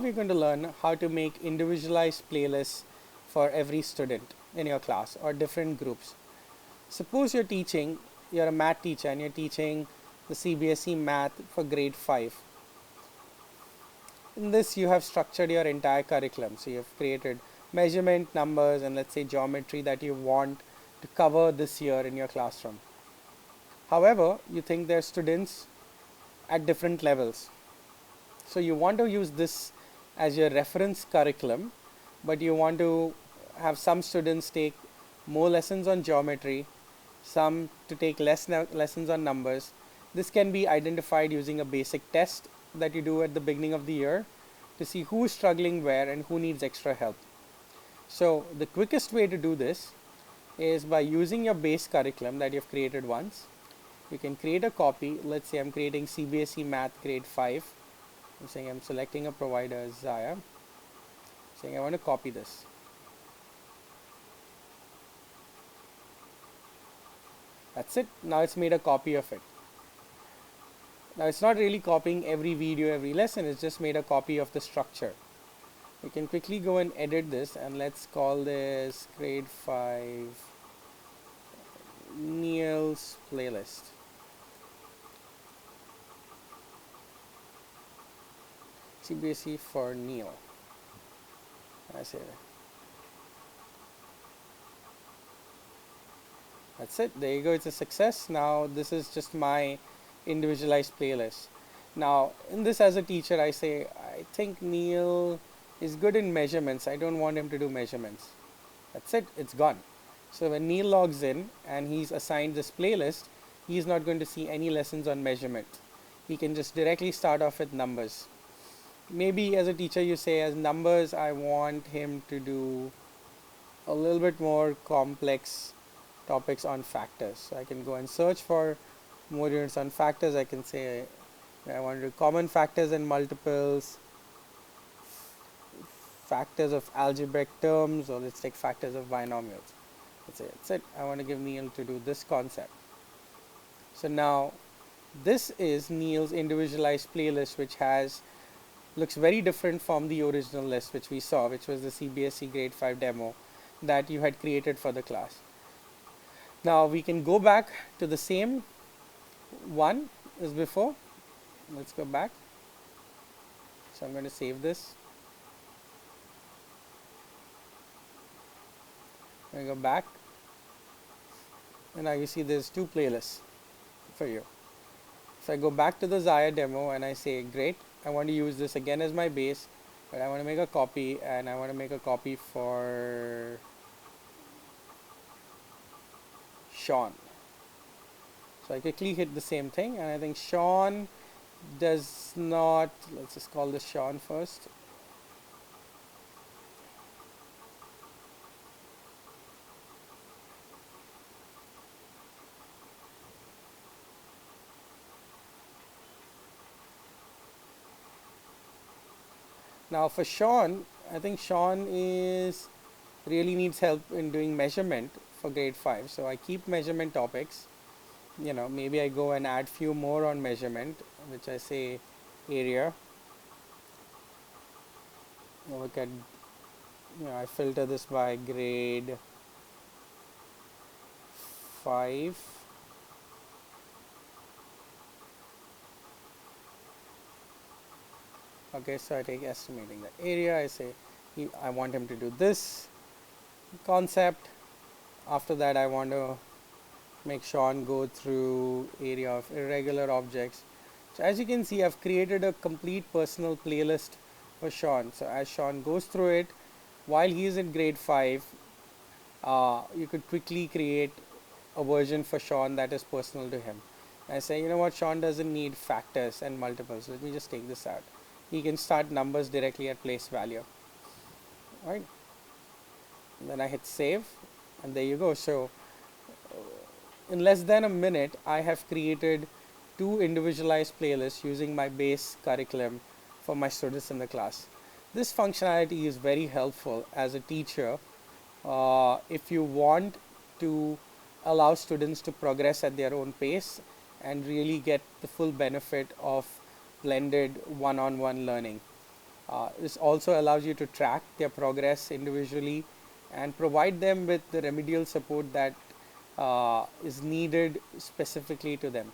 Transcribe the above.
We're going to learn how to make individualized playlists for every student in your class or different groups. Suppose you're a math teacher and you're teaching the CBSE math for grade 5. In this, you have structured your entire curriculum. So you have created measurement, numbers, and let's say geometry that you want to cover this year in your classroom. However, you think there are students at different levels. So you want to use this as your reference curriculum, but you want to have some students take more lessons on geometry, some to take lessons on numbers. This can be identified using a basic test that you do at the beginning of the year to see who is struggling where and who needs extra help. So the quickest way to do this is by using your base curriculum that you've created once. You can create a copy. Let's say I'm creating CBSE Math Grade 5. I'm selecting a provider, Zaya. Saying I want to copy this. That's it. Now it's made a copy of it. Now it's not really copying every video, every lesson. It's just made a copy of the structure. We can quickly go and edit this, and let's call this grade 5 Neil's playlist. CBSE for Neil. I say that. That's it. There you go. It's a success. Now this is just my individualized playlist. Now in this, as a teacher, I say I think Neil is good in measurements. I don't want him to do measurements. That's it. It's gone. So when Neil logs in and he's assigned this playlist, he's not going to see any lessons on measurement. He can just directly start off with numbers. Maybe as a teacher you say, as numbers I want him to do a little bit more complex topics on factors. So I can go and search for more units on factors. I can say I want to do common factors and multiples, factors of algebraic terms, or let's take factors of binomials. That's it. I want to give Neil to do this concept. So now this is Neil's individualized playlist, which looks very different from the original list which we saw, which was the CBSE grade 5 demo that you had created for the class. Now we can go back to the same one as before. Let's go back. So I'm going to save this. I'm going to go back, and now you see there's two playlists for you. So I go back to the Zaya demo and I say, great, I want to use this again as my base, but I want to make a copy, and I want to make a copy for Sean. So I quickly hit the same thing, and I think Sean does not, let's just call this Sean first. Now for Sean, I think Sean really needs help in doing measurement for grade 5. So I keep measurement topics. Maybe I go and add few more on measurement, which I say area. Look at, I filter this by grade 5. Okay, so I take estimating the area. I say I want him to do this concept. After that, I want to make Sean go through area of irregular objects. So as you can see, I've created a complete personal playlist for Sean. So as Sean goes through it, while he is in grade 5, you could quickly create a version for Sean that is personal to him. I say, you know what, Sean doesn't need factors and multiples. Let me just take this out. He can start numbers directly at place value. Right? And then I hit save, and there you go. So in less than a minute, I have created 2 individualized playlists using my base curriculum for my students in the class. This functionality is very helpful as a teacher if you want to allow students to progress at their own pace and really get the full benefit of blended one-on-one learning. This also allows you to track their progress individually and provide them with the remedial support that is needed specifically to them.